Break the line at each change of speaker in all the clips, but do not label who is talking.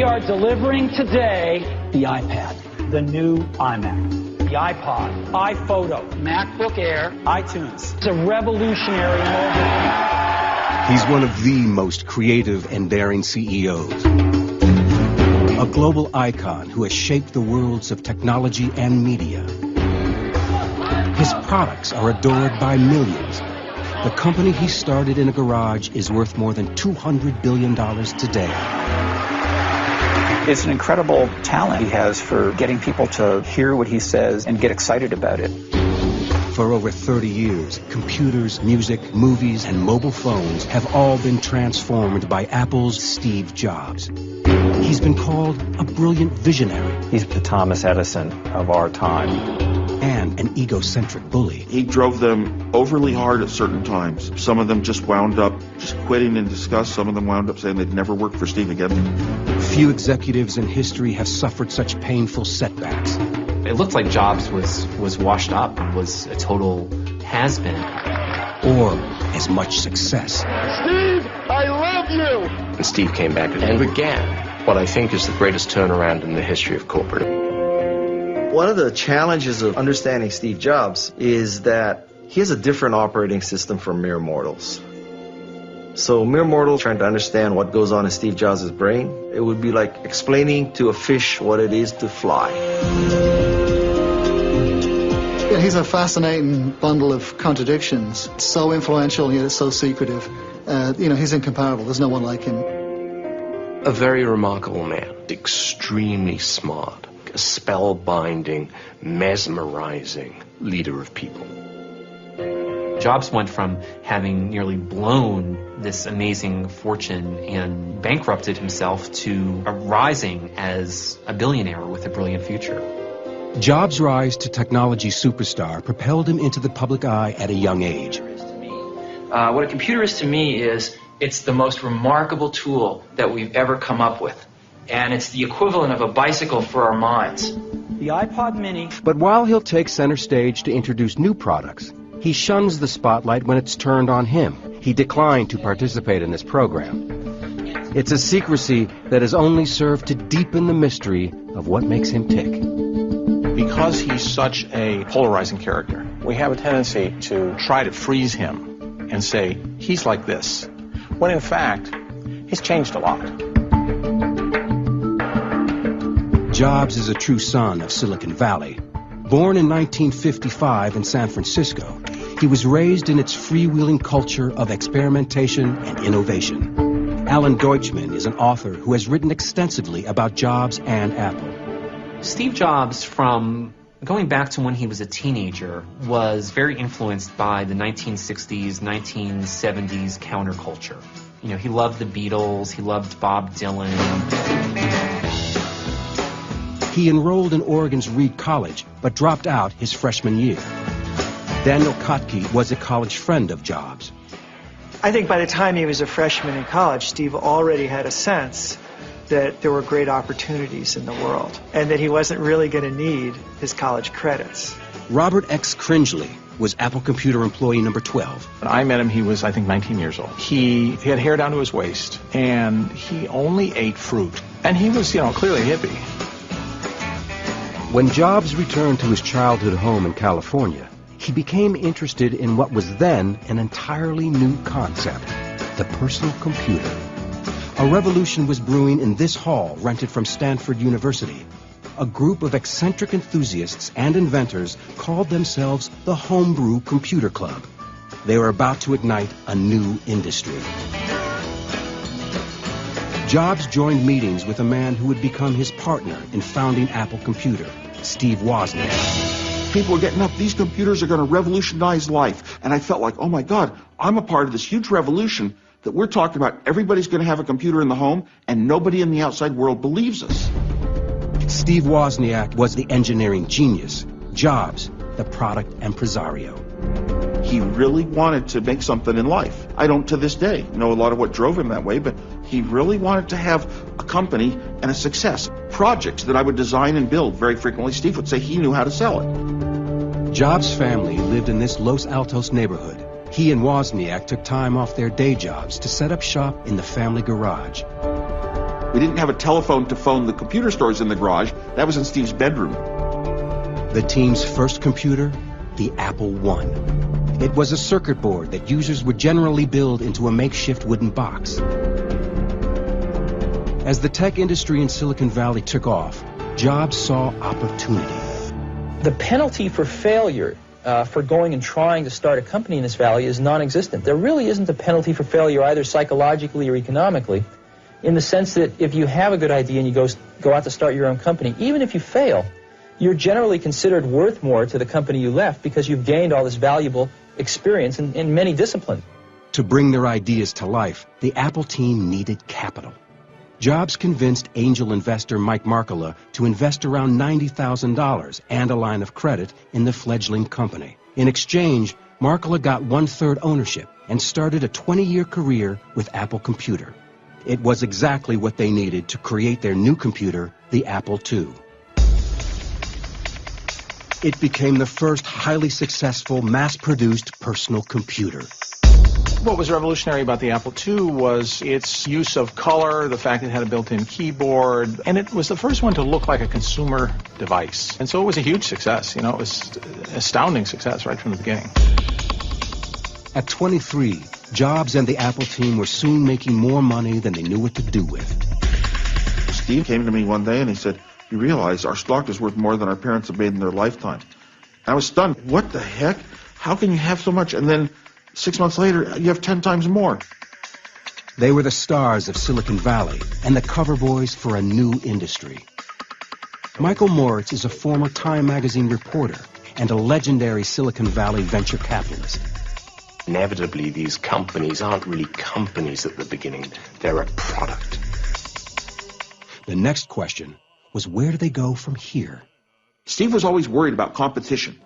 We are delivering today the iPad, the new iMac, the iPod, iPhoto, MacBook Air, iTunes. It's a revolutionary moment.
He's one of the most creative and daring CEOs. A global icon who has shaped the worlds of technology and media. His products are adored by millions. The company he started in a garage is worth more than $200 billion today.
It's an incredible talent he has for getting people to hear what he says and get excited about it.
For over 30 years, computers, music, movies, and mobile phones have all been transformed by Apple's Steve Jobs. He's been called a brilliant visionary.
He's the Thomas Edison of our time.
And an egocentric bully.
He drove them overly hard at certain times. Some of them just wound up just quitting in disgust. Some of them wound up saying they'd never work for Steve again.
Few executives in history have suffered such painful setbacks.
It looked like Jobs was washed up, was a total has-been.
Or as much success.
Steve, I love you!
And Steve came back and began what I think is the greatest turnaround in the history of corporate.
One of the challenges of understanding Steve Jobs is that he has a different operating system from mere mortals. So mere mortals trying to understand what goes on in Steve Jobs' brain, it would be like explaining to a fish what it is to fly.
Yeah, he's a fascinating bundle of contradictions. It's so influential, yet it's so secretive. He's incomparable. There's no one like him.
A very remarkable man, extremely smart, a spellbinding, mesmerizing leader of people.
Jobs went from having nearly blown this amazing fortune and bankrupted himself to rising as a billionaire with a brilliant future.
Jobs' rise to technology superstar propelled him into the public eye at a young age.
What a computer is to me is it's the most remarkable tool that we've ever come up with. And it's the equivalent of a bicycle for our minds.
The iPod Mini.
But while he'll take center stage to introduce new products, he shuns the spotlight when it's turned on him. He declined to participate in this program. It's a secrecy that has only served to deepen the mystery of what makes him tick.
Because he's such a polarizing character, we have a tendency to try to freeze him and say, he's like this, when in fact, he's changed a lot.
Jobs is a true son of Silicon Valley. Born in 1955 in San Francisco, he was raised in its freewheeling culture of experimentation and innovation. Alan Deutschman is an author who has written extensively about Jobs and Apple.
Steve Jobs, from going back to when he was a teenager, was very influenced by the 1960s, 1970s counterculture. He loved the Beatles, he loved Bob Dylan.
He enrolled in Oregon's Reed College, but dropped out his freshman year. Daniel Kotke was a college friend of Jobs.
I think by the time he was a freshman in college, Steve already had a sense that there were great opportunities in the world, and that he wasn't really going to need his college credits.
Robert X. Cringely was Apple Computer employee number 12.
When I met him, he was, I think, 19 years old. He had hair down to his waist, and he only ate fruit. And he was, clearly a hippie.
When Jobs returned to his childhood home in California, he became interested in what was then an entirely new concept, the personal computer. A revolution was brewing in this hall rented from Stanford University. A group of eccentric enthusiasts and inventors called themselves the Homebrew Computer Club. They were about to ignite a new industry. Jobs joined meetings with a man who would become his partner in founding Apple Computer, Steve Wozniak.
People were getting up, these computers are going to revolutionize life. And I felt like, oh my God, I'm a part of this huge revolution that we're talking about. Everybody's going to have a computer in the home, and nobody in the outside world believes us.
Steve Wozniak was the engineering genius, Jobs, the product impresario.
He really wanted to make something in life. I don't, to this day, know a lot of what drove him that way, but he really wanted to have a company and a success. Projects that I would design and build very frequently, Steve would say he knew how to sell it.
Jobs' family lived in this Los Altos neighborhood. He and Wozniak took time off their day jobs to set up shop in the family garage.
We didn't have a telephone to phone the computer stores in the garage. That was in Steve's bedroom.
The team's first computer, the Apple I. It was a circuit board that users would generally build into a makeshift wooden box. As the tech industry in Silicon Valley took off, Jobs saw opportunity.
The penalty for failure for going and trying to start a company in this valley is non-existent. There really isn't a penalty for failure either psychologically or economically, in the sense that if you have a good idea and you go out to start your own company, even if you fail, you're generally considered worth more to the company you left because you've gained all this valuable experience in many disciplines.
To bring their ideas to life, the Apple team needed capital. Jobs convinced angel investor Mike Markkula to invest around $90,000 and a line of credit in the fledgling company. In exchange, Markkula got 1/3 ownership and started a 20-year career with Apple Computer. It was exactly what they needed to create their new computer, the Apple II. It became the first highly successful, mass-produced personal computer.
What was revolutionary about the Apple II was its use of color, the fact it had a built-in keyboard, and it was the first one to look like a consumer device. And so it was a huge success. You know, it was an astounding success right from the beginning.
At 23, Jobs and the Apple team were soon making more money than they knew what to do with.
Steve came to me one day and he said, "You realize our stock is worth more than our parents have made in their lifetime." I was stunned. What the heck? How can you have so much? And then 6 months later, you have 10 times more.
They were the stars of Silicon Valley and the cover boys for a new industry. Michael Moritz is a former Time magazine reporter and a legendary Silicon Valley venture capitalist.
Inevitably, these companies aren't really companies at the beginning. They're a product.
The next question was, where do they go from here?
Steve was always worried about competition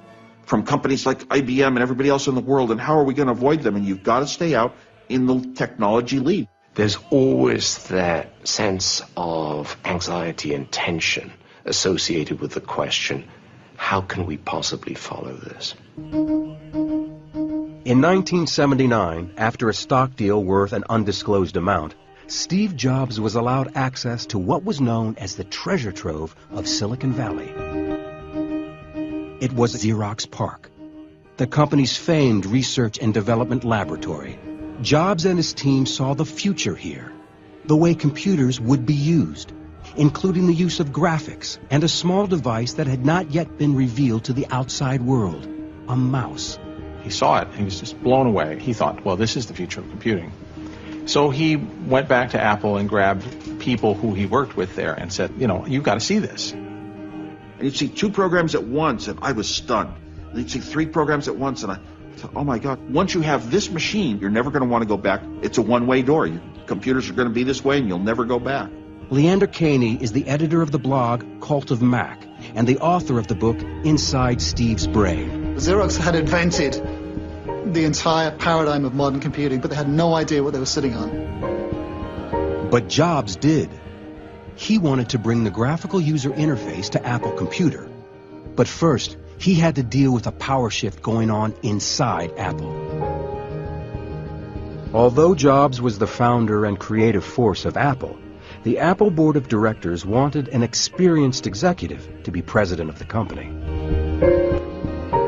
from companies like IBM and everybody else in the world, and how are we going to avoid them? And you've got to stay out in the technology lead.
There's always that sense of anxiety and tension associated with the question, how can we possibly follow this?
In 1979, after a stock deal worth an undisclosed amount, Steve Jobs was allowed access to what was known as the treasure trove of Silicon Valley. It was Xerox PARC, the company's famed research and development laboratory. Jobs and his team saw the future here, the way computers would be used, including the use of graphics and a small device that had not yet been revealed to the outside world, a mouse.
He saw it, and he was just blown away. He thought, well, this is the future of computing. So he went back to Apple and grabbed people who he worked with there and said, you know, you've got to see this.
And you'd see 2 programs at once, and I was stunned. And you'd see 3 programs at once, and I thought, oh my God, once you have this machine, you're never going to want to go back. It's a one-way door. Your computers are going to be this way, and you'll never go back.
Leander Caney is the editor of the blog Cult of Mac and the author of the book Inside Steve's Brain.
Xerox had invented the entire paradigm of modern computing, but they had no idea what they were sitting on.
But Jobs did. He wanted to bring the graphical user interface to Apple Computer. But first, he had to deal with a power shift going on inside Apple. Although Jobs was the founder and creative force of Apple, the Apple board of directors wanted an experienced executive to be president of the company.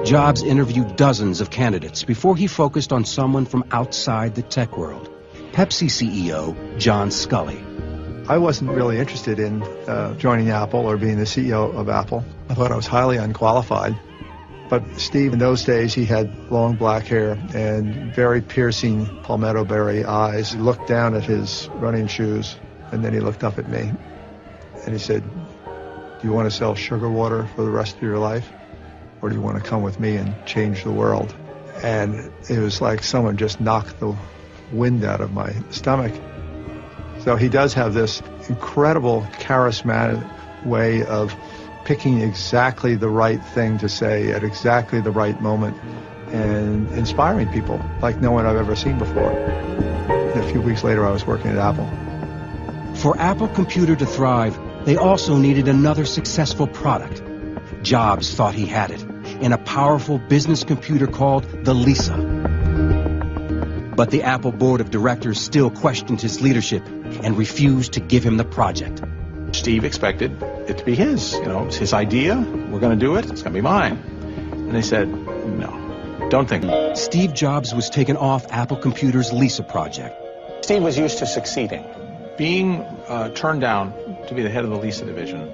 Jobs interviewed dozens of candidates before he focused on someone from outside the tech world, Pepsi CEO John Sculley.
I wasn't really interested in joining Apple or being the CEO of Apple. I thought I was highly unqualified. But Steve, in those days, he had long black hair and very piercing palmetto berry eyes. He looked down at his running shoes, and then he looked up at me. And he said, "Do you want to sell sugar water for the rest of your life? Or do you want to come with me and change the world?" And it was like someone just knocked the wind out of my stomach. So he does have this incredible charismatic way of picking exactly the right thing to say at exactly the right moment and inspiring people like no one I've ever seen before. And a few weeks later, I was working at Apple.
For Apple Computer to thrive, they also needed another successful product. Jobs thought he had it in a powerful business computer called the Lisa. But the Apple board of directors still questioned his leadership and refused to give him the project.
Steve expected it to be his. You know, it's his idea. We're going to do it. It's going to be mine. And they said, no, don't think.
Steve Jobs was taken off Apple Computer's Lisa project.
Steve was used to succeeding. Being turned down to be the head of the Lisa division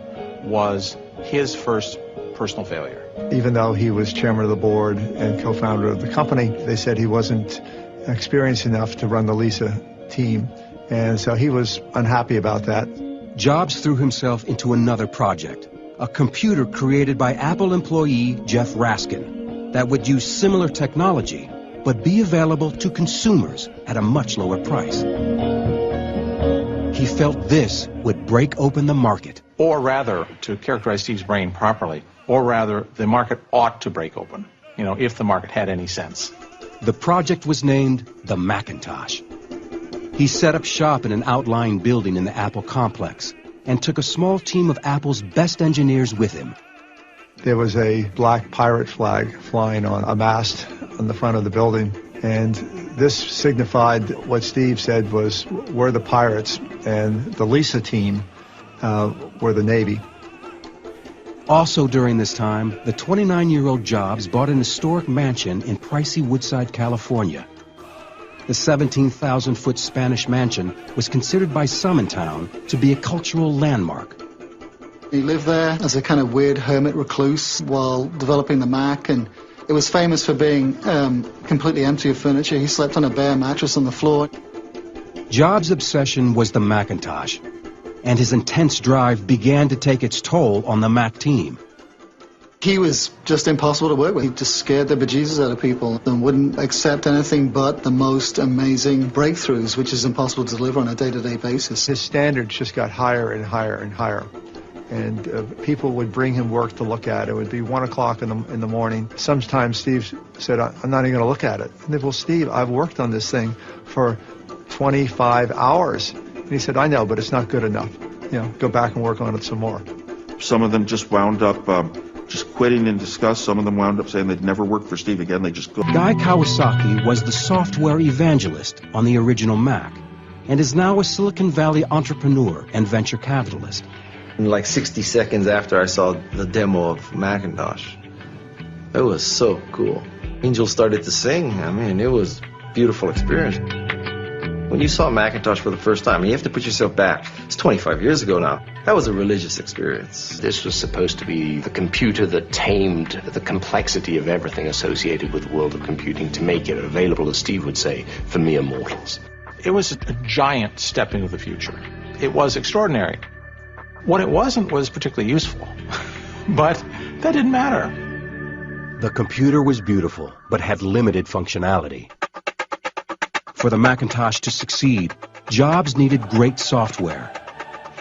was his first personal failure.
Even though he was chairman of the board and co-founder of the company, they said he wasn't experienced enough to run the Lisa team. And so he was unhappy about that.
Jobs threw himself into another project, a computer created by Apple employee Jeff Raskin that would use similar technology but be available to consumers at a much lower price. He felt this would break open the market.
Or rather, to characterize Steve's brain properly, or rather, the market ought to break open, you know, if the market had any sense.
The project was named the Macintosh. He set up shop in an outlying building in the Apple complex and took a small team of Apple's best engineers with him.
There was a black pirate flag flying on a mast on the front of the building, and this signified what Steve said was, we're the pirates, and the Lisa team were the Navy.
Also during this time, the 29-year-old Jobs bought an historic mansion in pricey Woodside, California. The 17,000-foot Spanish mansion was considered by some in town to be a cultural landmark.
He lived there as a kind of weird hermit recluse while developing the Mac, and it was famous for being completely empty of furniture. He slept on a bare mattress on the floor.
Jobs' obsession was the Macintosh, and his intense drive began to take its toll on the Mac team.
He was just impossible to work with. He just scared the bejesus out of people and wouldn't accept anything but the most amazing breakthroughs, which is impossible to deliver on a day-to-day basis.
His standards just got higher and higher and higher. And people would bring him work to look at. It would be 1 o'clock in the morning. Sometimes Steve said, I'm not even going to look at it. And they said, well, Steve, I've worked on this thing for 25 hours. And he said, I know, but it's not good enough. You know, go back and work on it some more.
Some of them just wound up just quitting in disgust. Some of them wound up saying they'd never work for Steve again. They just go.
Guy Kawasaki was the software evangelist on the original Mac and is now a Silicon Valley entrepreneur and venture capitalist.
Like 60 seconds after I saw the demo of Macintosh, it was so cool. Angels started to sing. I mean, it was a beautiful experience. When you saw Macintosh for the first time, you have to put yourself back. It's 25 years ago now. That was a religious experience.
This was supposed to be the computer that tamed the complexity of everything associated with the world of computing to make it available, as Steve would say, for mere mortals.
It was a giant step into the future. It was extraordinary. What it wasn't was particularly useful, but that didn't matter.
The computer was beautiful, but had limited functionality. For the Macintosh to succeed, Jobs needed great software.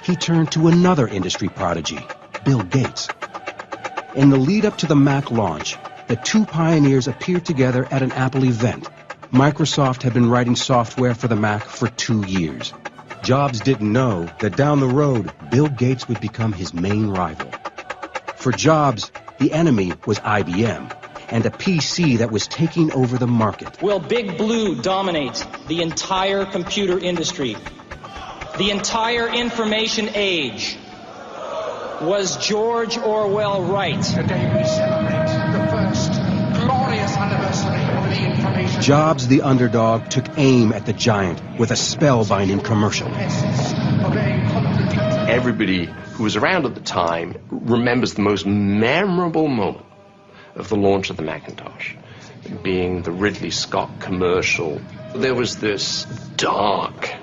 He turned to another industry prodigy, Bill Gates. In the lead-up to the Mac launch, the two pioneers appeared together at an Apple event. Microsoft had been writing software for the Mac for 2 years. Jobs didn't know that down the road, Bill Gates would become his main rival. For Jobs, the enemy was IBM, and a PC that was taking over the market.
Will Big Blue dominate the entire computer industry? The entire information age? Was George Orwell right?
Today we celebrate the first glorious anniversary of the information.
Jobs, the underdog, took aim at the giant with a spellbinding commercial.
Everybody who was around at the time remembers the most memorable moment of the launch of the Macintosh, being the Ridley Scott commercial. There was this dark,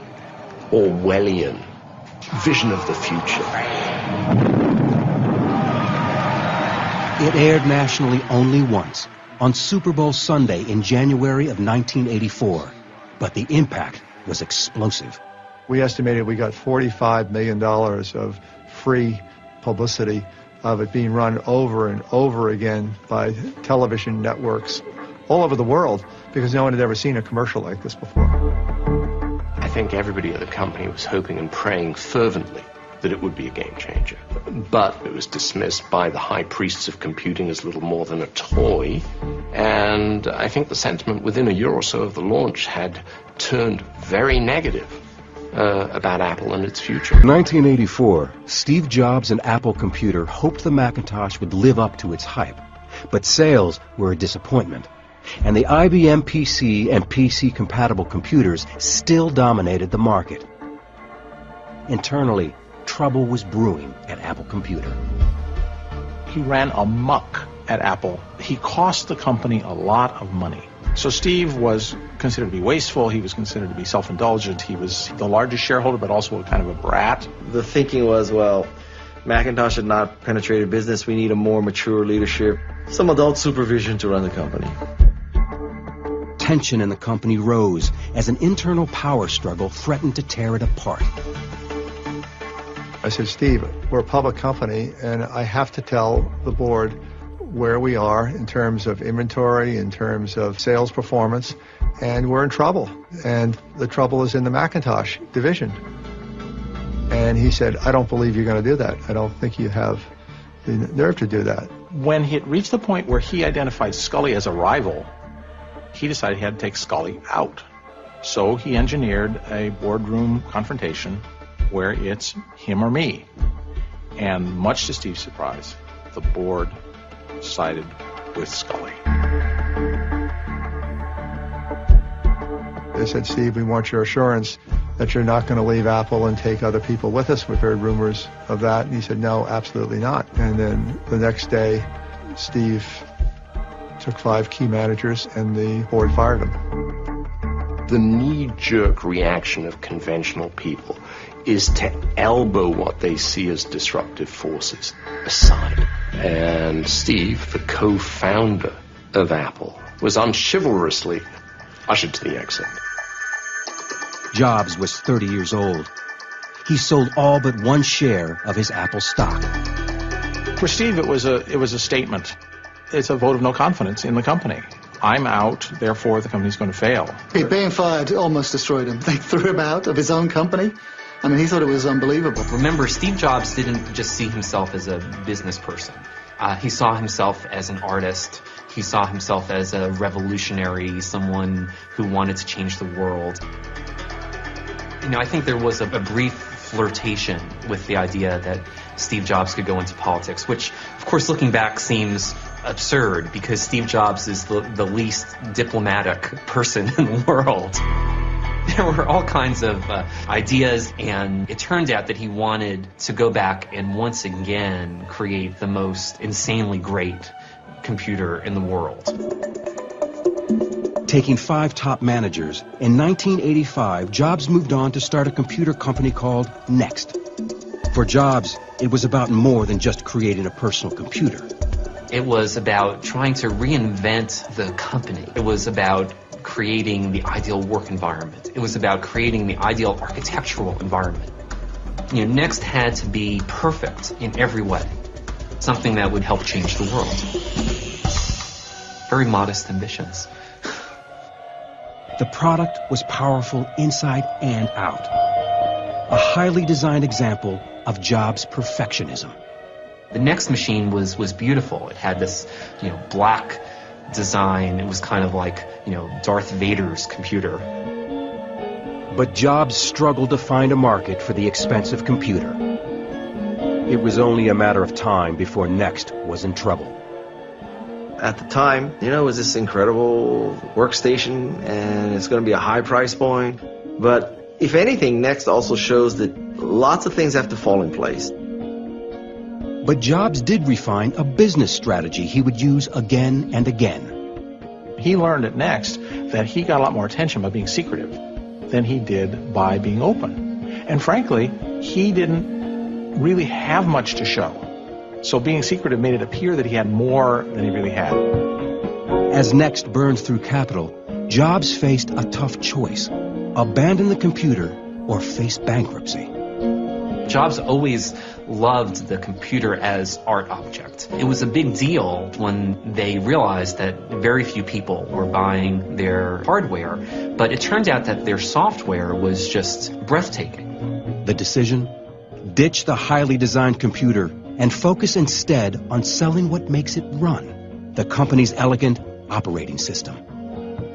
Orwellian vision of the future.
It aired nationally only once, on Super Bowl Sunday in January of 1984, but the impact was explosive.
We estimated we got $45 million of free publicity of it being run over and over again by television networks all over the world because no one had ever seen a commercial like this before.
I think everybody at the company was hoping and praying fervently that it would be a game changer. But it was dismissed by the high priests of computing as little more than a toy. And I think the sentiment within a year or so of the launch had turned very negative about Apple and its future.
In 1984, Steve Jobs and Apple Computer hoped the Macintosh would live up to its hype. But sales were a disappointment. And the IBM PC and PC-compatible computers still dominated the market. Internally, trouble was brewing at Apple Computer.
He ran amok at Apple. He cost the company a lot of money. So Steve was considered to be wasteful. He was considered to be self-indulgent. He was the largest shareholder, but also kind of a brat.
The thinking was, well, Macintosh had not penetrated business. We need a more mature leadership, some adult supervision to run the company.
Tension in the company rose as an internal power struggle threatened to tear it apart.
I said, Steve, we're a public company, and I have to tell the board where we are in terms of inventory, in terms of sales performance, and we're in trouble. And the trouble is in the Macintosh division. And he said, I don't believe you're going to do that. I don't think you have the nerve to do that.
When he had reached the point where he identified Scully as a rival, he decided he had to take Scully out. So he engineered a boardroom confrontation where it's him or me. And much to Steve's surprise, the board sided with Scully.
They said, Steve, we want your assurance that you're not going to leave Apple and take other people with us. We've heard rumors of that. And he said, no, absolutely not. And then the next day, Steve took 5 key managers and the board fired him.
The knee-jerk reaction of conventional people is to elbow what they see as disruptive forces aside. And Steve, the co-founder of Apple, was unchivalrously ushered to the exit.
Jobs was 30 years old. He sold all but 1 share of his Apple stock.
For Steve, it was a statement. It's a vote of no confidence in the company. I'm out, therefore the company's going to fail.
Being fired almost destroyed him. They threw him out of his own company. I mean, he thought it was unbelievable.
Remember, Steve Jobs didn't just see himself as a business person. He saw himself as an artist. He saw himself as a revolutionary, someone who wanted to change the world. You know, I think there was a brief flirtation with the idea that Steve Jobs could go into politics, which, of course, looking back seems absurd because Steve Jobs is the least diplomatic person in the world. There were all kinds of ideas, and it turned out that he wanted to go back and once again create the most insanely great computer in the world.
Taking 5 top managers, in 1985, Jobs moved on to start a computer company called Next. For Jobs, it was about more than just creating a personal computer.
It was about trying to reinvent the company. It was about creating the ideal work environment. It was about creating the ideal architectural environment. You know, Next had to be perfect in every way. Something that would help change the world. Very modest ambitions.
The product was powerful inside and out. A highly designed example of Jobs' perfectionism.
The Next machine was beautiful. It had this, black design. It was kind of like, Darth Vader's computer.
But Jobs struggled to find a market for the expensive computer. It was only a matter of time before Next was in trouble.
At the time, it was this incredible workstation, and it's going to be a high price point. But if anything, Next also shows that lots of things have to fall in place.
But Jobs did refine a business strategy he would use again and again.
He learned at Next that he got a lot more attention by being secretive than he did by being open. And frankly, he didn't really have much to show. So being secretive made it appear that he had more than he really had.
As Next burned through capital, Jobs faced a tough choice: abandon the computer or face bankruptcy.
Jobs always loved the computer as art object. It was a big deal when they realized that very few people were buying their hardware, but it turned out that their software was just breathtaking.
The decision? ditch the highly designed computer and focus instead on selling what makes it run, the company's elegant operating system.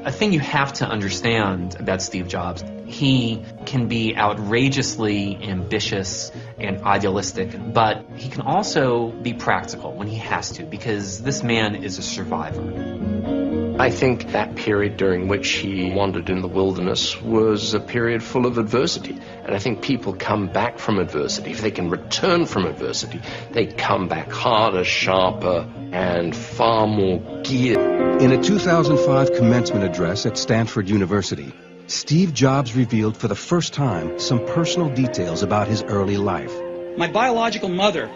A thing you have to understand about Steve Jobs, he can be outrageously ambitious and idealistic, but he can also be practical when he has to, because this man is a survivor.
I think that period during which he wandered in the wilderness was a period full of adversity. And I think people come back from adversity. If they can return from adversity, they come back harder, sharper, and far more geared.
In a 2005 commencement address at Stanford University, Steve Jobs revealed for the first time some personal details about his early life.
My biological mother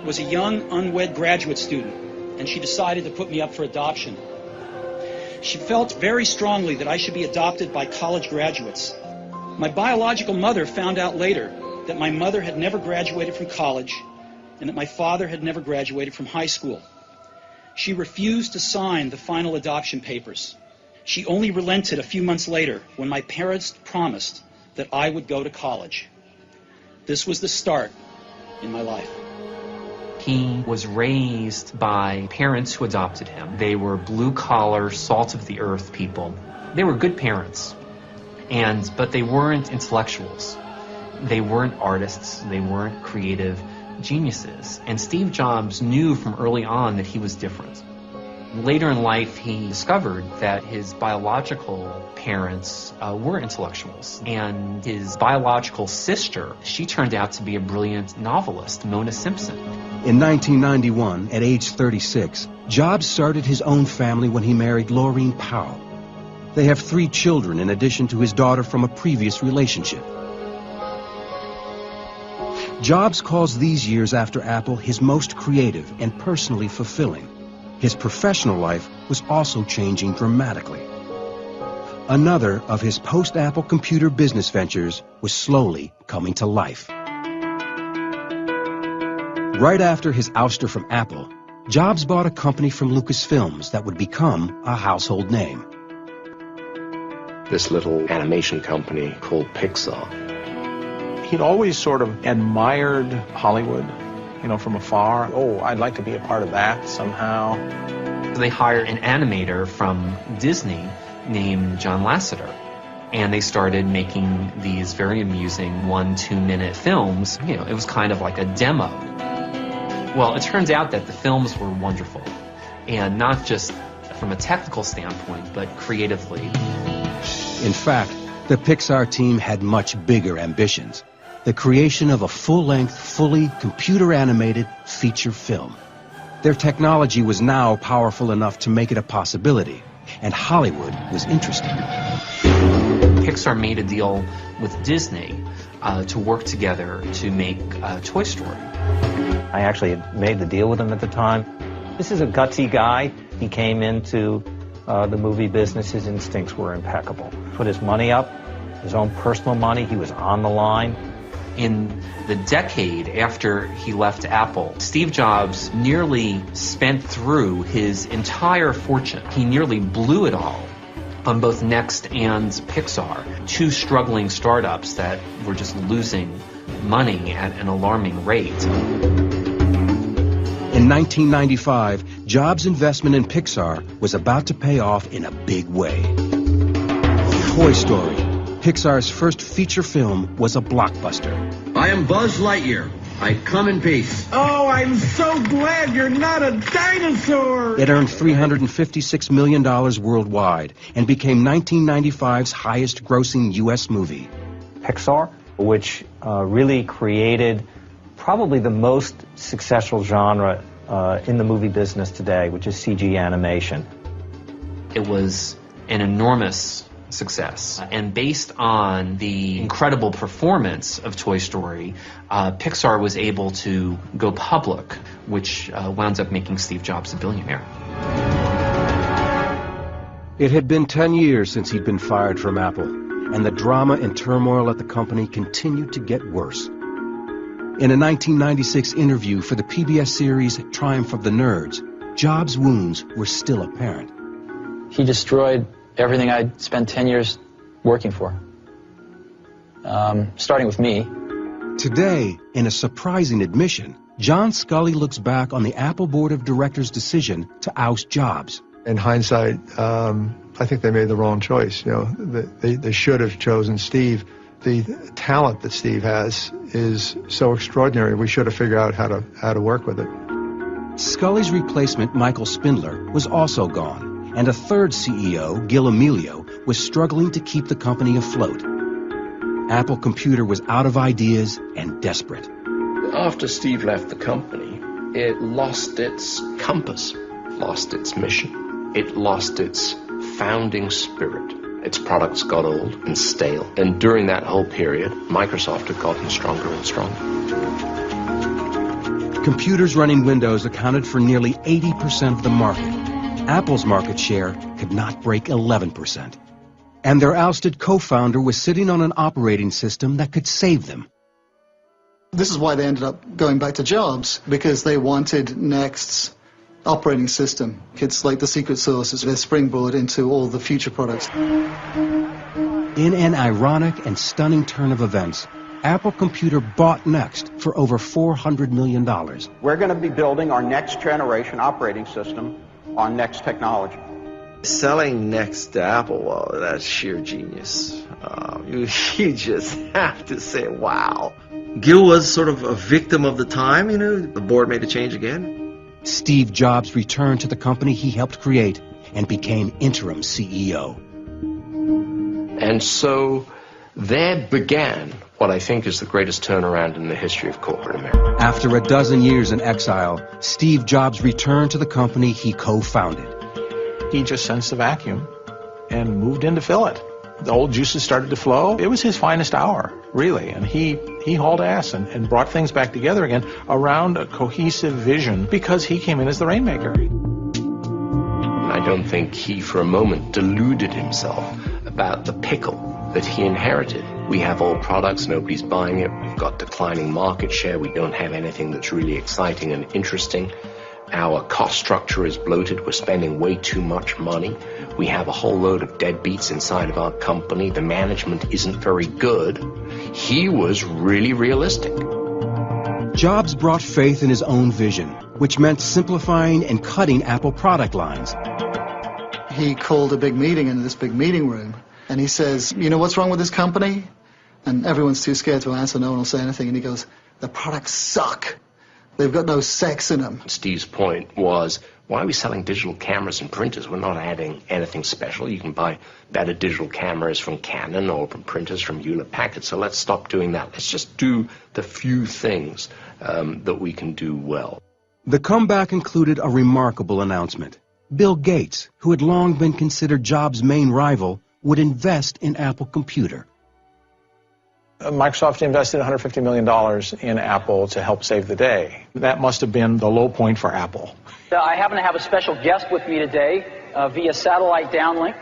was a young, unwed graduate student, and she decided to put me up for adoption. She felt very strongly that I should be adopted by college graduates. My biological mother found out later that my mother had never graduated from college and that my father had never graduated from high school. She refused to sign the final adoption papers. She only relented a few months later when my parents promised that I would go to college. This was the start in my life.
He was raised by parents who adopted him. They were blue-collar, salt-of-the-earth people. They were good parents, but they weren't intellectuals. They weren't artists. They weren't creative geniuses. And Steve Jobs knew from early on that he was different. Later in life, he discovered that his biological parents were intellectuals, and his biological sister, she turned out to be a brilliant novelist, Mona Simpson.
In 1991, at age 36, Jobs started his own family when he married Laureen Powell. They have 3 children in addition to his daughter from a previous relationship. Jobs calls these years after Apple his most creative and personally fulfilling. His professional life was also changing dramatically. Another of his post-Apple computer business ventures was slowly coming to life. Right after his ouster from Apple, Jobs bought a company from Lucasfilms that would become a household name.
This little animation company called Pixar.
He'd always sort of admired Hollywood, from afar. Oh, I'd like to be a part of that somehow.
They hired an animator from Disney named John Lasseter, and they started making these very amusing 1-2 minute films. It was kind of like a demo. Well, it turns out that the films were wonderful, and not just from a technical standpoint, but creatively.
In fact, the Pixar team had much bigger ambitions. The creation of a full-length, fully computer-animated feature film. Their technology was now powerful enough to make it a possibility, and Hollywood was interested.
Pixar made a deal with Disney to work together to make Toy Story.
I actually had made the deal with him at the time. This is a gutsy guy. He came into the movie business. His instincts were impeccable. Put his money up, his own personal money. He was on the line.
In the decade after he left Apple, Steve Jobs nearly spent through his entire fortune. He nearly blew it all on both Next and Pixar, 2 struggling startups that were just losing money at an alarming rate.
In 1995, Jobs' investment in Pixar was about to pay off in a big way. Toy Story, Pixar's first feature film, was a blockbuster.
I am Buzz Lightyear. I come in peace.
Oh, I'm so glad you're not a dinosaur!
It earned $356 million worldwide and became 1995's highest-grossing U.S. movie.
Pixar, which really created probably the most successful genre in the movie business today, which is CG animation.
It was an enormous success, and based on the incredible performance of Toy Story, Pixar was able to go public, which wound up making Steve Jobs a billionaire.
It had been 10 years since he'd been fired from Apple, and the drama and turmoil at the company continued to get worse. In a 1996 interview for the PBS series Triumph of the Nerds, Jobs' wounds were still apparent.
He destroyed everything I'd spent 10 years working for, starting with me.
Today, in a surprising admission, John Sculley looks back on the Apple Board of Directors' decision to oust Jobs.
In hindsight, I think they made the wrong choice. They should have chosen Steve. The talent that Steve has is so extraordinary. We should have figured out how to work with it.
Scully's replacement, Michael Spindler, was also gone, and a third CEO, Gil Amelio, was struggling to keep the company afloat. Apple Computer was out of ideas and desperate.
After Steve left the company, it lost its compass, lost its mission. It lost its founding spirit. Its products got old and stale. And during that whole period, Microsoft had gotten stronger and stronger.
Computers running Windows accounted for nearly 80% of the market. Apple's market share could not break 11%. And their ousted co-founder was sitting on an operating system that could save them.
This is why they ended up going back to Jobs, because they wanted Next's operating system. It's like the secret sauce, it's their springboard into all the future products.
In an ironic and stunning turn of events, Apple Computer bought Next for over $400 million.
We're going to be building our next generation operating system on Next technology.
Selling Next to Apple, well, that's sheer genius. You just have to say, wow. Gil was sort of a victim of the time, the board made a change again.
Steve Jobs returned to the company he helped create and became interim CEO.
And so there began what I think is the greatest turnaround in the history of corporate America.
After a dozen years in exile, Steve Jobs returned to the company he co-founded.
He just sensed the vacuum and moved in to fill it. The old juices started to flow. It was his finest hour, really, and he hauled ass and brought things back together again around a cohesive vision because he came in as the rainmaker.
I don't think he for a moment deluded himself about the pickle that he inherited. We have old products, nobody's buying it, we've got declining market share, we don't have anything that's really exciting and interesting. Our cost structure is bloated, we're spending way too much money. We have a whole load of deadbeats inside of our company. The management isn't very good. He was really realistic.
Jobs brought faith in his own vision, which meant simplifying and cutting Apple product lines.
He called a big meeting in this big meeting room, and he says, you know what's wrong with this company? And everyone's too scared to answer, no one will say anything, and he goes, the products suck. They've got no sex in them.
Steve's point was, why are we selling digital cameras and printers? We're not adding anything special. You can buy better digital cameras from Canon or from printers from Hewlett-Packard, so let's stop doing that. Let's just do the few things that we can do well.
The comeback included a remarkable announcement. Bill Gates, who had long been considered Jobs' main rival, would invest in Apple Computer.
Microsoft invested $150 million in Apple to help save the day. That must have been the low point for Apple.
I happen to have a special guest with me today via satellite downlink.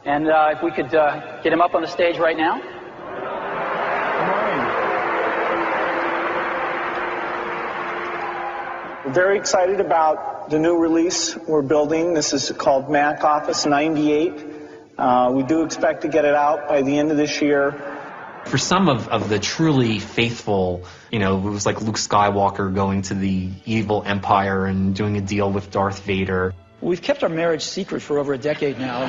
And if we could get him up on the stage right now.
We're very excited about the new release we're building. This is called Mac Office 98. We do expect to get it out by the end of this year.
For some of the truly faithful, it was like Luke Skywalker going to the evil empire and doing a deal with Darth Vader.
We've kept our marriage secret for over a decade now.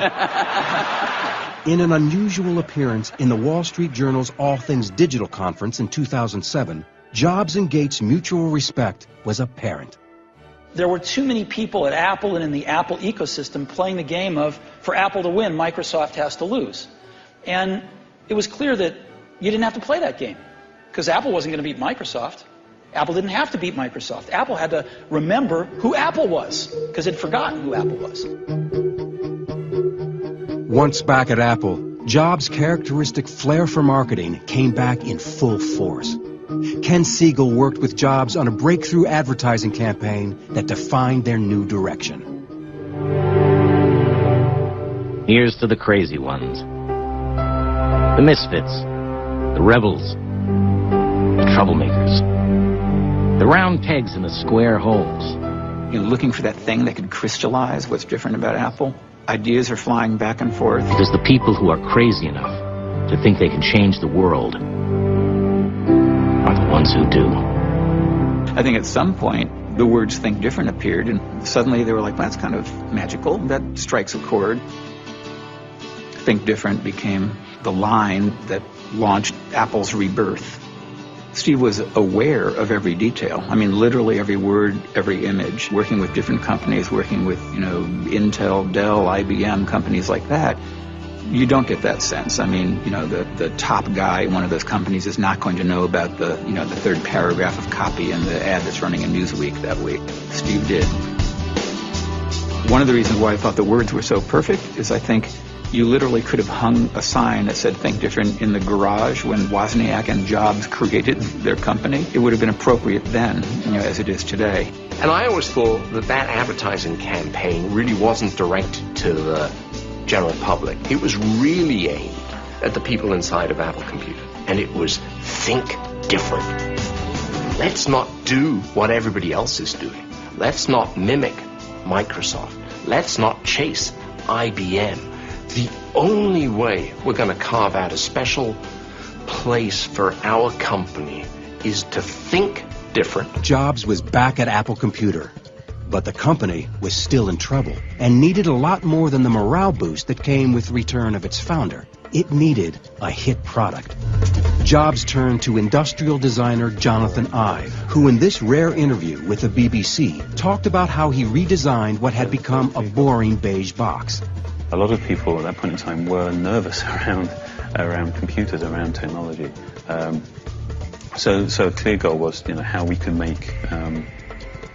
In an unusual appearance in the Wall Street Journal's All Things Digital conference in 2007, Jobs and Gates' mutual respect was apparent.
There were too many people at Apple and in the Apple ecosystem playing the game of, for Apple to win, Microsoft has to lose. And it was clear that you didn't have to play that game, because Apple wasn't going to beat Microsoft. Apple didn't have to beat Microsoft. Apple had to remember who Apple was, because it had forgotten who Apple was.
Once back at Apple, Jobs' characteristic flair for marketing came back in full force. Ken Siegel worked with Jobs on a breakthrough advertising campaign that defined their new direction.
Here's to the crazy ones, the misfits, the rebels, the troublemakers, the round pegs in the square holes.
You're looking for that thing that could crystallize what's different about Apple. Ideas are flying back and forth.
Because the people who are crazy enough to think they can change the world are the ones who do.
I think at some point, the words "think different" appeared, and suddenly they were like, that's kind of magical. That strikes a chord. Think different became the line that launched Apple's rebirth. Steve was aware of every detail. I mean, literally every word, every image, working with different companies, working with, Intel, Dell, IBM, companies like that. You don't get that sense. I mean, the top guy in one of those companies is not going to know about the third paragraph of copy in the ad that's running in Newsweek that week. Steve did. One of the reasons why I thought the words were so perfect is I think you literally could have hung a sign that said "Think Different" in the garage when Wozniak and Jobs created their company. It would have been appropriate then, as it is today.
And I always thought that advertising campaign really wasn't directed to the general public. It was really aimed at the people inside of Apple Computer. And it was think different. Let's not do what everybody else is doing. Let's not mimic Microsoft. Let's not chase IBM. The only way we're going to carve out a special place for our company is to think different.
Jobs was back at Apple Computer, but the company was still in trouble and needed a lot more than the morale boost that came with the return of its founder. It needed a hit product. Jobs turned to industrial designer Jonathan Ive, who in this rare interview with the BBC talked about how he redesigned what had become a boring beige box.
A lot of people at that point in time were nervous around computers, around technology. So a clear goal was, how we can make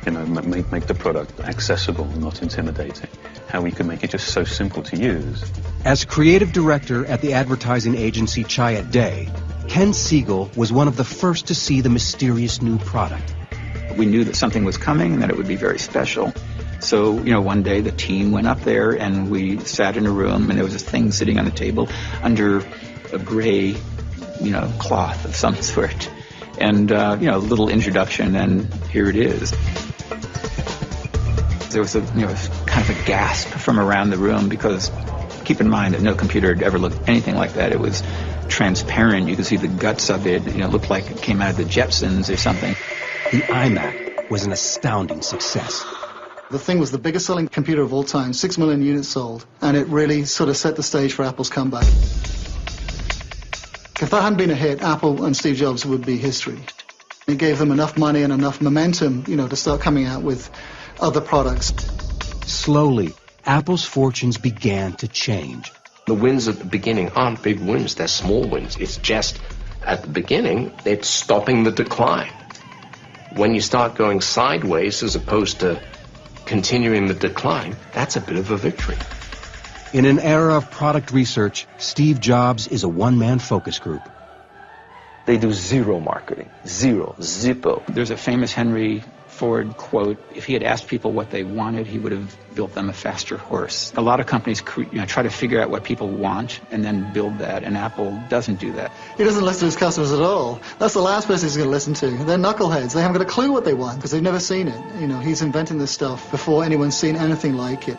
the product accessible, not intimidating. How we could make it just so simple to use.
As creative director at the advertising agency Chiat Day, Ken Siegel was one of the first to see the mysterious new product.
We knew that something was coming and that it would be very special. So, one day the team went up there and we sat in a room and there was this thing sitting on the table under a gray, cloth of some sort. And, a little introduction, and here it is. There was kind of a gasp from around the room because keep in mind that no computer had ever looked anything like that. It was transparent. You could see the guts of it. It looked like it came out of the Jetsons or something.
The iMac was an astounding success.
The thing was the biggest selling computer of all time, 6 million units sold, and it really sort of set the stage for Apple's comeback. If that hadn't been a hit, Apple and Steve Jobs would be history. It gave them enough money and enough momentum, to start coming out with other products.
Slowly, Apple's fortunes began to change.
The wins at the beginning aren't big wins, they're small wins. It's just, at the beginning, it's stopping the decline. When you start going sideways as opposed to continuing the decline, that's a bit of a victory.
In an era of product research, Steve Jobs is a one-man focus group.
They do zero marketing. Zero. Zippo.
There's a famous Henry Ford quote, if he had asked people what they wanted, he would have built them a faster horse. A lot of companies try to figure out what people want and then build that, and Apple doesn't do that.
He doesn't listen to his customers at all. That's the last person he's going to listen to. They're knuckleheads. They haven't got a clue what they want because they've never seen it. He's inventing this stuff before anyone's seen anything like it.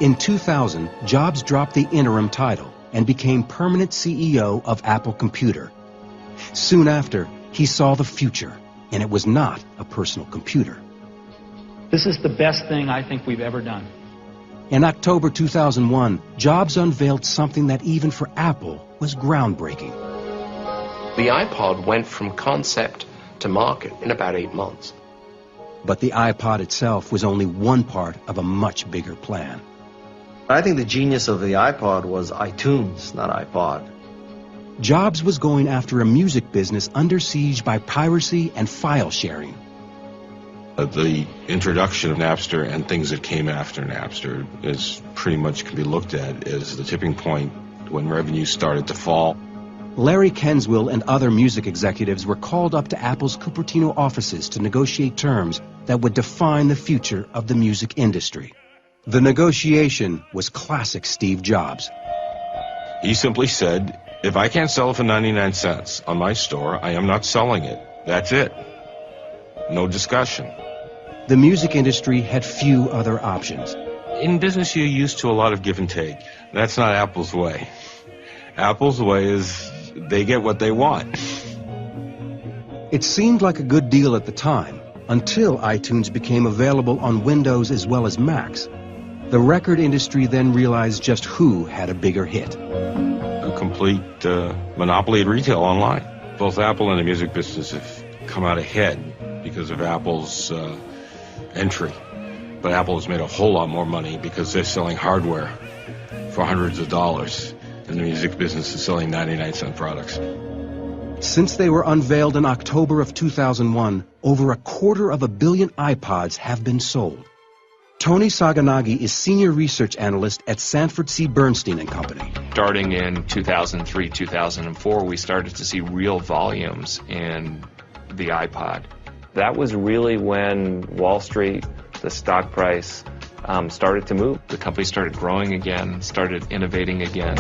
In 2000, Jobs dropped the interim title and became permanent CEO of Apple Computer. Soon after, he saw the future, and it was not a personal computer.
This is the best thing I think we've ever done.
In October 2001, Jobs unveiled something that even for Apple was groundbreaking.
The iPod went from concept to market in about 8 months.
But the iPod itself was only one part of a much bigger plan.
I think the genius of the iPod was iTunes, not iPod.
Jobs was going after a music business under siege by piracy and file sharing.
The introduction of Napster and things that came after Napster is pretty much can be looked at as the tipping point when revenues started to fall.
Larry Kenswell and other music executives were called up to Apple's Cupertino offices to negotiate terms that would define the future of the music industry. The negotiation was classic Steve Jobs.
He simply said, if I can't sell it for 99 cents on my store, I am not selling it. That's it. No discussion.
The music industry had few other options.
In business, you're used to a lot of give and take. That's not Apple's way. Apple's way is they get what they want.
It seemed like a good deal at the time, until iTunes became available on Windows as well as Macs. The record industry then realized just who had a bigger hit.
A complete monopoly in retail online. Both Apple and the music business have come out ahead because of Apple's entry. But Apple has made a whole lot more money because they're selling hardware for hundreds of dollars, and the music business is selling 99-cent products.
Since they were unveiled in October of 2001, over 250 million iPods have been sold. Tony Saganagi is Senior Research Analyst at Sanford C. Bernstein & Company.
Starting in 2003, 2004, we started to see real volumes in the iPod. That was really when Wall Street, the stock price, started to move. The company started growing again, started innovating again.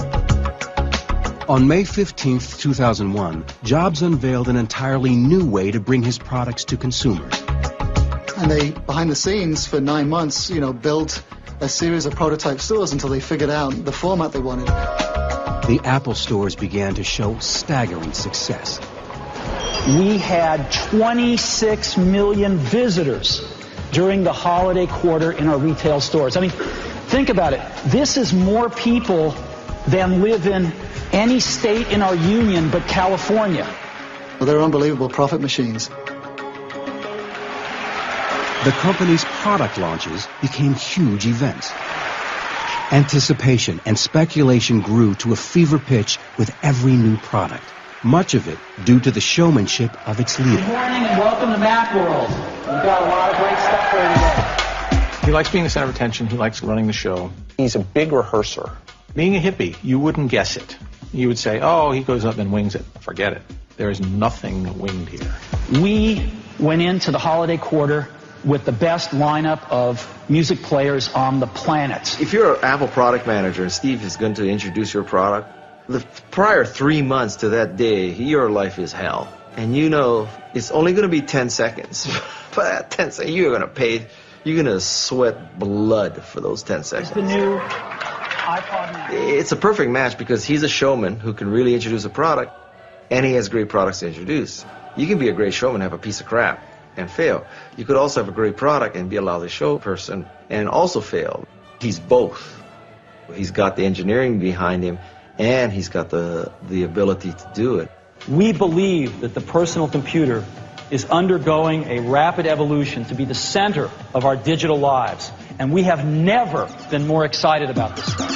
On May 15, 2001, Jobs unveiled an entirely new way to bring his products to consumers.
And they, behind the scenes, for 9 months, built a series of prototype stores until they figured out the format they wanted.
The Apple stores began to show staggering success.
We had 26 million visitors during the holiday quarter in our retail stores. I mean, think about it. This is more people than live in any state in our union but California.
Well, they're unbelievable profit machines.
The company's product launches became huge events. Anticipation and speculation grew to a fever pitch with every new product, much of it due to the showmanship of its leader.
Good morning and welcome to Macworld. We've got a lot of great stuff for you today.
He likes being the center of attention. He likes running the show.
He's a big rehearser.
Being a hippie, you wouldn't guess it. You would say, oh, he goes up and wings it. Forget it. There is nothing winged here.
We went into the holiday quarter with the best lineup of music players on the planet.
If you're an Apple product manager and Steve is going to introduce your product, the prior 3 months to that day, your life is hell. And it's only going to be 10 seconds. But at 10 seconds, you're going to sweat blood for those 10 seconds.
It's the new iPod now.
It's a perfect match because he's a showman who can really introduce a product, and he has great products to introduce. You can be a great showman and have a piece of crap and fail. You could also have a great product and be a lousy show person and also fail. He's both. He's got the engineering behind him, and he's got the ability to do it.
We believe that the personal computer is undergoing a rapid evolution to be the center of our digital lives, and we have never been more excited about this stuff.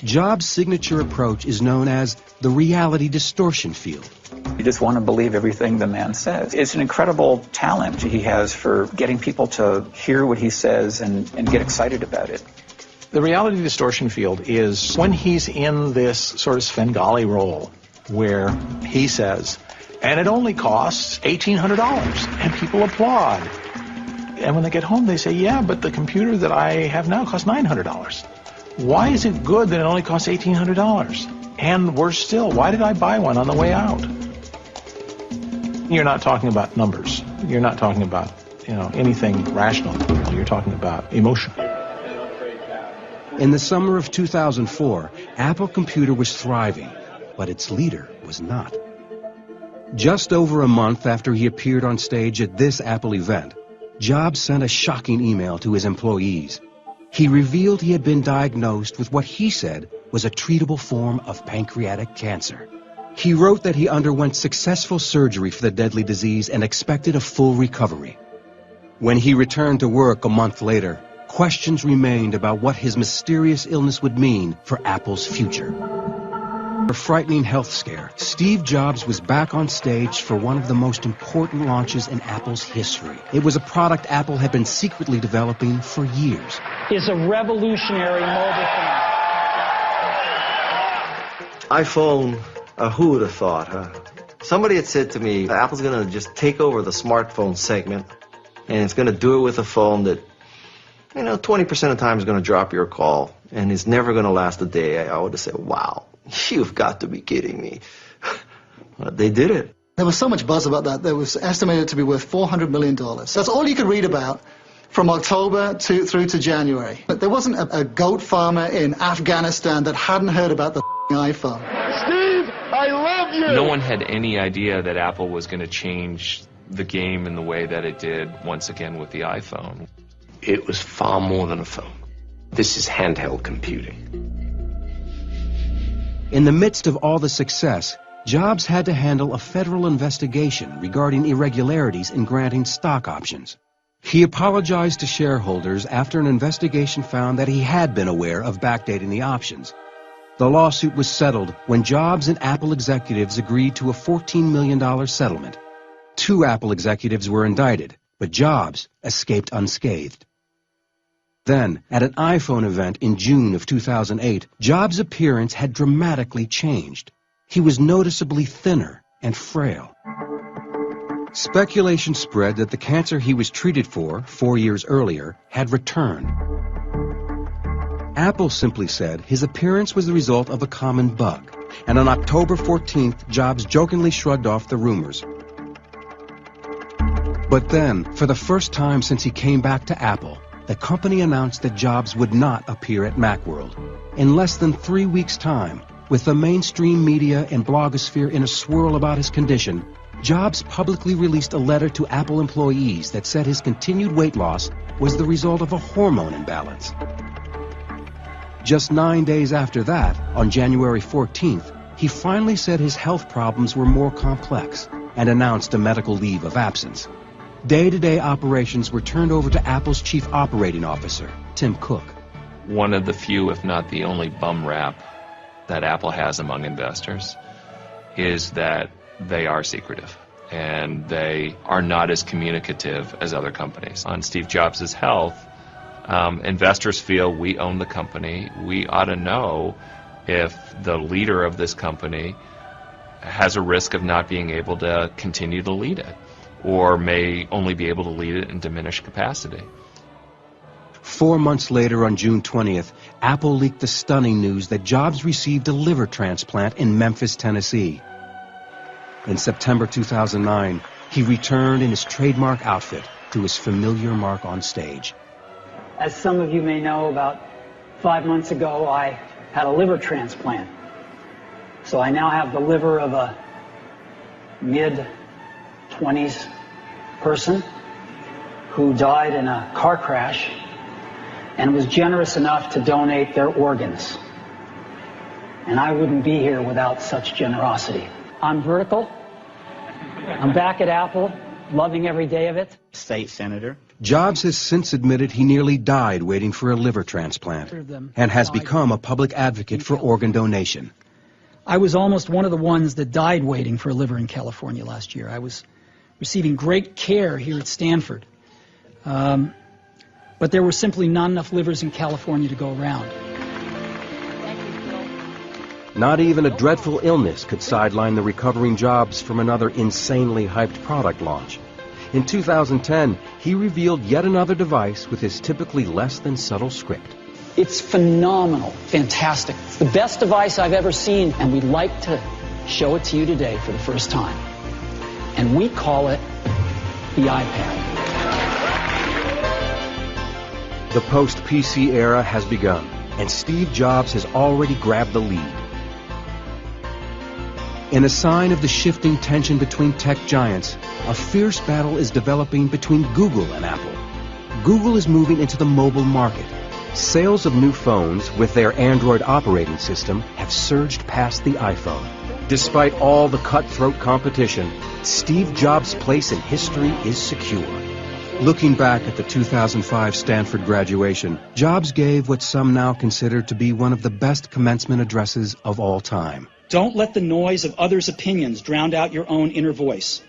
Jobs' signature approach is known as the reality distortion field.
You just want to believe everything the man says. It's an incredible talent he has for getting people to hear what he says and get excited about it.
The reality distortion field is when he's in this sort of Svengali role where he says, and it only costs $1,800, and people applaud. And when they get home, they say, yeah, but the computer that I have now costs $900. Why is it good that it only costs $1,800? And worse still, why did I buy one on the way out? You're not talking about numbers. You're not talking about, anything rational. You're talking about emotion.
In the summer of 2004, Apple Computer was thriving, but its leader was not. Just over a month after he appeared on stage at this Apple event, Jobs sent a shocking email to his employees. He revealed he had been diagnosed with what he said was a treatable form of pancreatic cancer. He wrote that he underwent successful surgery for the deadly disease and expected a full recovery. When he returned to work a month later, questions remained about what his mysterious illness would mean for Apple's future. A frightening health scare, Steve Jobs was back on stage for one of the most important launches in Apple's history. It was a product Apple had been secretly developing for years.
Is a revolutionary mobile phone.
iPhone, who would have thought, huh? Somebody had said to me, Apple's going to just take over the smartphone segment, and it's going to do it with a phone that 20% of the time is going to drop your call, and it's never going to last a day. I would have said, wow, you've got to be kidding me. But they did it.
There was so much buzz about that. That was estimated to be worth $400 million. That's all you could read about from October through to January. But there wasn't a goat farmer in Afghanistan that hadn't heard about the iPhone.
Steve, I love
No one had any idea that Apple was going to change the game in the way that it did once again with the iPhone.
It was far more than a phone. This is handheld computing.
In the midst of all the success, Jobs had to handle a federal investigation regarding irregularities in granting stock options. He apologized to shareholders after an investigation found that he had been aware of backdating the options. The lawsuit was settled when Jobs and Apple executives agreed to a $14 million settlement. 2 Apple executives were indicted, but Jobs escaped unscathed. Then, at an iPhone event in June of 2008, Jobs' appearance had dramatically changed. He was noticeably thinner and frail. Speculation spread that the cancer he was treated for 4 years earlier had returned. Apple simply said his appearance was the result of a common bug, and on October 14th, Jobs jokingly shrugged off the rumors. But then, for the first time since he came back to Apple, the company announced that Jobs would not appear at Macworld. In less than 3 weeks' time, with the mainstream media and blogosphere in a swirl about his condition, Jobs publicly released a letter to Apple employees that said his continued weight loss was the result of a hormone imbalance. Just 9 days after that, on January 14th, he finally said his health problems were more complex and announced a medical leave of absence. Day-to-day operations were turned over to Apple's chief operating officer, Tim Cook.
One of the few, if not the only, bum rap that Apple has among investors is that they are secretive and they are not as communicative as other companies. On Steve Jobs' health, investors feel we own the company. We ought to know if the leader of this company has a risk of not being able to continue to lead it, or may only be able to lead it in diminished capacity.
4 months later, on June 20th, Apple leaked the stunning news that Jobs received a liver transplant in Memphis, Tennessee. In September 2009, he returned in his trademark outfit to his familiar mark on stage.
As some of you may know, about 5 months ago, I had a liver transplant. So I now have the liver of a mid-20s person who died in a car crash and was generous enough to donate their organs. And I wouldn't be here without such generosity. I'm vertical. I'm back at Apple, loving every day of it.
State senator.
Jobs has since admitted he nearly died waiting for a liver transplant and has become a public advocate for organ donation.
I was almost one of the ones that died waiting for a liver in California last year. I was receiving great care here at Stanford. But there were simply not enough livers in California to go around.
Not even a dreadful illness could sideline the recovering Jobs from another insanely hyped product launch. In 2010, he revealed yet another device with his typically less than subtle script.
It's phenomenal, fantastic. It's the best device I've ever seen, and we'd like to show it to you today for the first time. And we call it the iPad.
The post-PC era has begun, and Steve Jobs has already grabbed the lead. In a sign of the shifting tension between tech giants, a fierce battle is developing between Google and Apple. Google is moving into the mobile market. Sales of new phones with their Android operating system have surged past the iPhone. Despite all the cutthroat competition, Steve Jobs' place in history is secure. Looking back at the 2005 Stanford graduation, Jobs gave what some now consider to be one of the best commencement addresses of all time.
Don't let the noise of others' opinions drown out your own inner voice.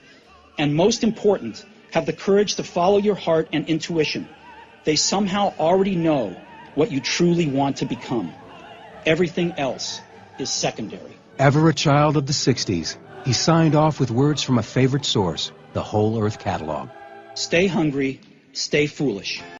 And most important, have the courage to follow your heart and intuition. They somehow already know what you truly want to become. Everything else is secondary.
Ever a child of the 60s, he signed off with words from a favorite source, the Whole Earth Catalog.
Stay hungry, stay foolish.